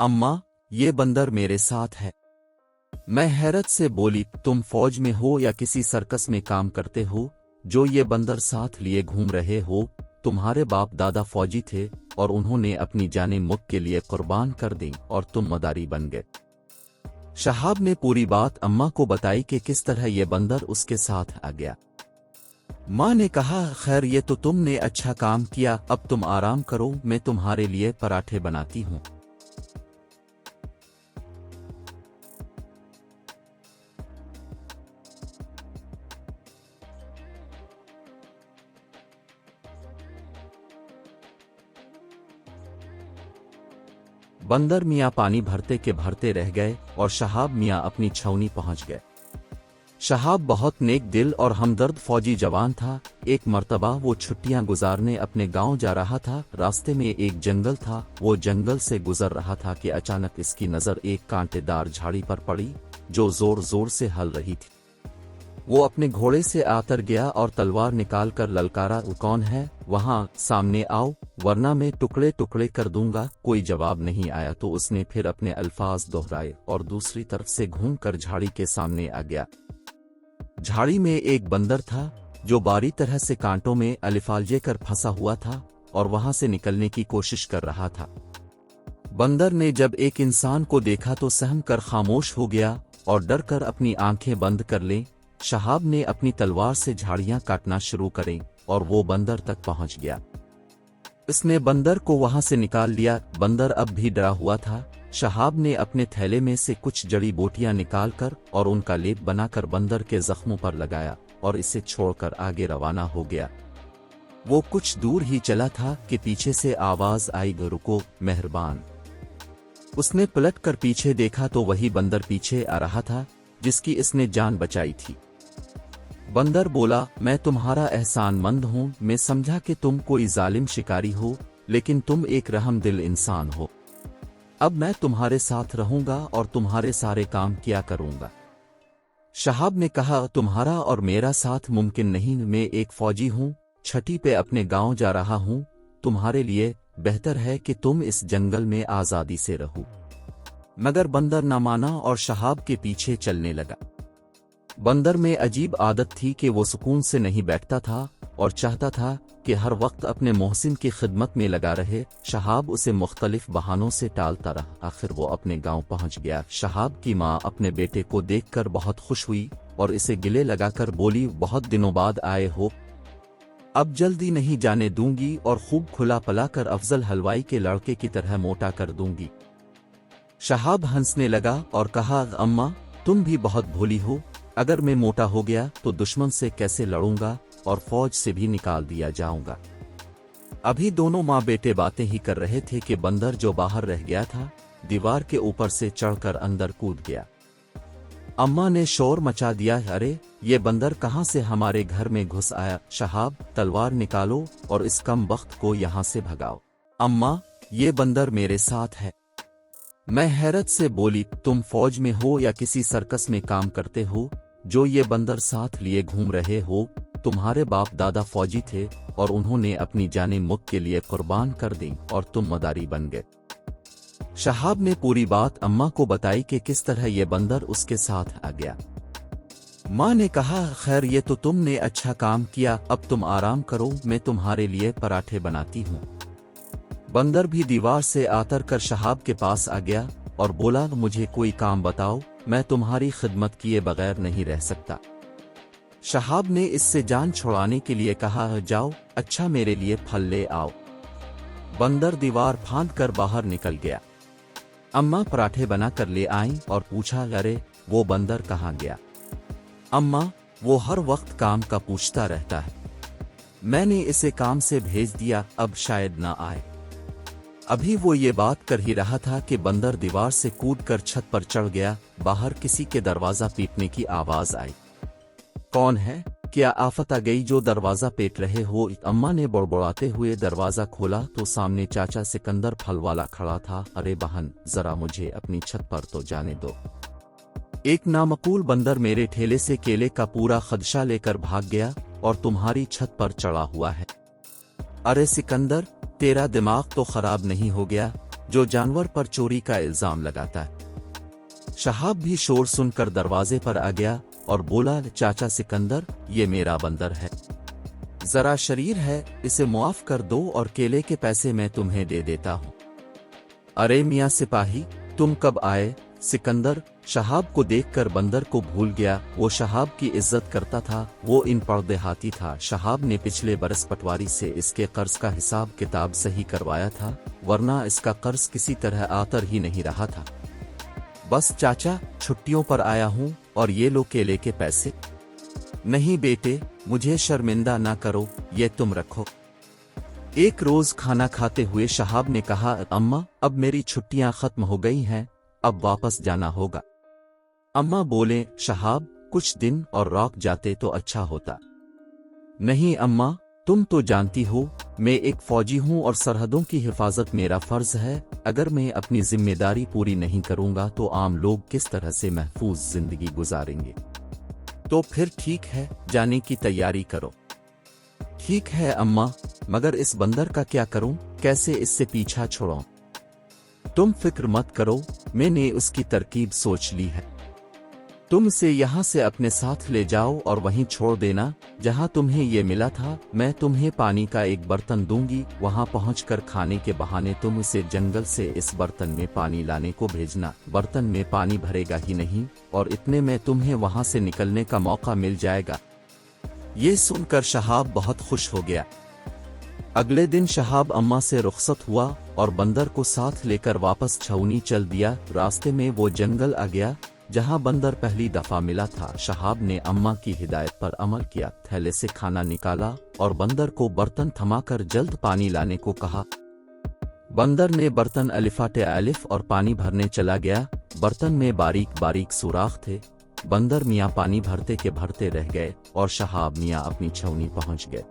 अम्मा, ये बंदर मेरे साथ है। मैं हैरत से बोली, तुम फौज में हो या किसी सर्कस में काम करते हो जो ये बंदर साथ लिए घूम रहे हो? तुम्हारे बाप दादा फौजी थे और उन्होंने अपनी जानें मुल्क के लिए कुर्बान कर दी और तुम मदारी बन गए। शहाब ने पूरी बात अम्मा को बताई कि किस तरह ये बंदर उसके साथ आ गया। माँ ने कहा, खैर ये तो तुमने अच्छा काम किया, अब तुम आराम करो, मैं तुम्हारे लिए पराठे बनाती हूँ। बंदर मियाँ पानी भरते के भरते रह गए और शहाब मियाँ अपनी छावनी पहुंच गए। शहाब बहुत नेक दिल और हमदर्द फौजी जवान था। एक मर्तबा वो छुट्टियां गुजारने अपने गांव जा रहा था। रास्ते में एक जंगल था। वो जंगल से गुजर रहा था कि अचानक इसकी नज़र एक कांटेदार झाड़ी पर पड़ी जो जोर जोर से हल रही थी। वो अपने घोड़े से आतर गया और तलवार निकाल कर ललकारा, कौन है वहां, सामने आओ वरना मैं टुकड़े टुकड़े कर दूंगा। कोई जवाब नहीं आया तो उसने फिर अपने अल्फाज दोहराए और दूसरी तरफ से घूमकर झाड़ी के सामने आ गया। झाड़ी में एक बंदर था जो बारी तरह से कांटों में अलिफालजे कर फंसा हुआ था और वहां से निकलने की कोशिश कर रहा था। बंदर ने जब एक इंसान को देखा तो सहम कर खामोश हो गया और डर कर अपनी आंखें बंद कर लें। शहाब ने अपनी तलवार से झाड़ियां काटना शुरू करें और वो बंदर तक पहुंच गया। इसने बंदर को वहां से निकाल लिया। बंदर अब भी डरा हुआ था। शहाब ने अपने थैले में से कुछ जड़ी बूटियां निकालकर और उनका लेप बनाकर बंदर के जख्मों पर लगाया और इसे छोड़कर आगे रवाना हो गया। वो कुछ दूर ही चला था कि पीछे से आवाज आई, रुको मेहरबान। उसने पलटकर पीछे देखा तो वही बंदर पीछे आ रहा था जिसकी इसने जान बचाई थी। बंदर बोला, मैं तुम्हारा एहसानमंद हूं। मैं समझा कि तुम कोई जालिम शिकारी हो, लेकिन तुम एक रहमदिल इंसान हो। अब मैं तुम्हारे साथ रहूंगा और तुम्हारे सारे काम किया करूंगा। शहाब ने कहा, तुम्हारा और मेरा साथ मुमकिन नहीं। मैं एक फौजी हूं, छठी पे अपने गांव जा रहा हूं। तुम्हारे लिए बेहतर है कि तुम इस जंगल में आजादी से रहो। मगर बंदर न माना और शहाब के पीछे चलने लगा। बंदर में अजीब आदत थी कि वो सुकून से नहीं बैठता था और चाहता था कि हर वक्त अपने मोहसिन की खिदमत में लगा रहे। शहाब उसे मुख्तलिफ बहानों से टालता रहा। आखिर वो अपने गांव पहुंच गया। शहाब की माँ अपने बेटे को देखकर बहुत खुश हुई और इसे गिले लगाकर बोली, बहुत दिनों बाद आए हो, अब जल्दी नहीं जाने दूंगी और खूब खुला पला कर अफजल हलवाई के लड़के की तरह मोटा कर दूंगी। शहाब हंसने लगा और कहा, अम्मा तुम भी बहुत भोली हो। अगर मैं मोटा हो गया तो दुश्मन से कैसे लड़ूंगा और फौज से भी निकाल दिया जाऊंगा। अभी दोनों माँ बेटे बातें ही कर रहे थे कि बंदर जो बाहर रह गया था दीवार के ऊपर से चढ़कर अंदर कूद गया। अम्मा ने शोर मचा दिया, अरे ये बंदर कहां से हमारे घर में घुस आया? शहाब, तलवार निकालो और इस कम बख्त को यहां से भगाओ। अम्मा, ये बंदर मेरे साथ है। मैं हैरत से बोली, तुम फौज में हो या किसी सर्कस में काम करते हो जो ये बंदर साथ लिए घूम रहे हो? तुम्हारे बाप दादा फौजी थे और उन्होंने अपनी जानें मुल्क के लिए कुर्बान कर दी और तुम मदारी बन गए। शहाब ने पूरी बात अम्मा को बताई कि किस तरह ये बंदर उसके साथ आ गया। माँ ने कहा, खैर ये तो तुमने अच्छा काम किया, अब तुम आराम करो, मैं तुम्हारे लिए पराठे बनाती हूँ। बंदर भी दीवार से आतर कर शहाब के पास आ गया और बोला, मुझे कोई काम बताओ, मैं तुम्हारी खिदमत किए बगैर नहीं रह सकता। शहाब ने इससे जान छुड़ाने के लिए कहा, जाओ, अच्छा मेरे लिए फल ले आओ। बंदर दीवार फांद कर बाहर निकल गया। अम्मा पराठे बना कर ले आईं और पूछा, अरे वो बंदर कहाँ गया? अम्मा, वो हर वक्त काम का पूछता रहता है। मैंने इसे काम से भेज दिया, अब शायद ना आए। अभी वो ये बात कर ही रहा था कि बंदर दीवार से कूदकर छत पर चढ़ गया। बाहर किसी के दरवाजा पीटने की आवाज आई। कौन है? क्या आफत आ गई जो दरवाजा पीट रहे हो? अम्मा ने बड़बड़ाते हुए दरवाजा खोला तो सामने चाचा सिकंदर फल वाला खड़ा था। अरे बहन, जरा मुझे अपनी छत पर तो जाने दो। एक नामकूल बंदर मेरे ठेले से केले का पूरा खदशा लेकर भाग गया और तुम्हारी छत पर चढ़ा हुआ है। अरे सिकंदर, तेरा दिमाग तो खराब नहीं हो गया? जो जानवर पर चोरी का इल्जाम लगाता है। शहाब भी शोर सुनकर दरवाजे पर आ गया और बोला, चाचा सिकंदर, ये मेरा बंदर है, जरा शरीर है, इसे मुआफ कर दो और केले के पैसे मैं तुम्हें दे देता हूँ। अरे मियाँ सिपाही, तुम कब आए? सिकंदर शहाब को देखकर बंदर को भूल गया। वो शहाब की इज्जत करता था, वो इन परदेहाती था। शहाब ने पिछले बरस पटवारी से इसके कर्ज का हिसाब किताब सही करवाया था, वरना इसका कर्ज किसी तरह आतर ही नहीं रहा था। बस चाचा, छुट्टियों पर आया हूँ और ये लो केले के पैसे। नहीं बेटे, मुझे शर्मिंदा ना करो, ये तुम रखो। एक रोज खाना खाते हुए शहाब ने कहा, अम्मा, अब मेरी छुट्टियां खत्म हो गई हैं, अब वापस जाना होगा। अम्मा बोले, शहाब, कुछ दिन और रुक जाते तो अच्छा होता। नहीं अम्मा, तुम तो जानती हो मैं एक फौजी हूं और सरहदों की हिफाजत मेरा फर्ज है। अगर मैं अपनी जिम्मेदारी पूरी नहीं करूंगा तो आम लोग किस तरह से महफूज जिंदगी गुजारेंगे। तो फिर ठीक है, जाने की तैयारी करो। ठीक है अम्मा, मगर इस बंदर का क्या करूं? कैसे इससे पीछा छोड़ूं? तुम फिक्र मत करो, मैंने उसकी तरकीब सोच ली है। तुम इसे यहाँ से अपने साथ ले जाओ और वहीं छोड़ देना जहाँ तुम्हें ये मिला था। मैं तुम्हें पानी का एक बर्तन दूंगी, वहाँ पहुँचकर खाने के बहाने तुम इसे जंगल से इस बर्तन में पानी लाने को भेजना। बर्तन में पानी भरेगा ही नहीं और इतने में तुम्हें वहाँ से निकलने का मौका मिल जाएगा। ये सुनकर शहाब बहुत खुश हो गया। अगले दिन शहाब अम्मा से रुखसत हुआ और बंदर को साथ लेकर वापस छावनी चल दिया। रास्ते में वो जंगल आ गया जहां बंदर पहली दफा मिला था। शहाब ने अम्मा की हिदायत पर अमल किया, थैले से खाना निकाला और बंदर को बर्तन थमाकर जल्द पानी लाने को कहा। बंदर ने बर्तन अलिफाटे अलिफ और पानी भरने चला गया। बर्तन में बारीक बारीक सुराख थे। बंदर मियाँ पानी भरते के भरते रह गए और शहाब मियाँ अपनी छावनी पहुंच गए।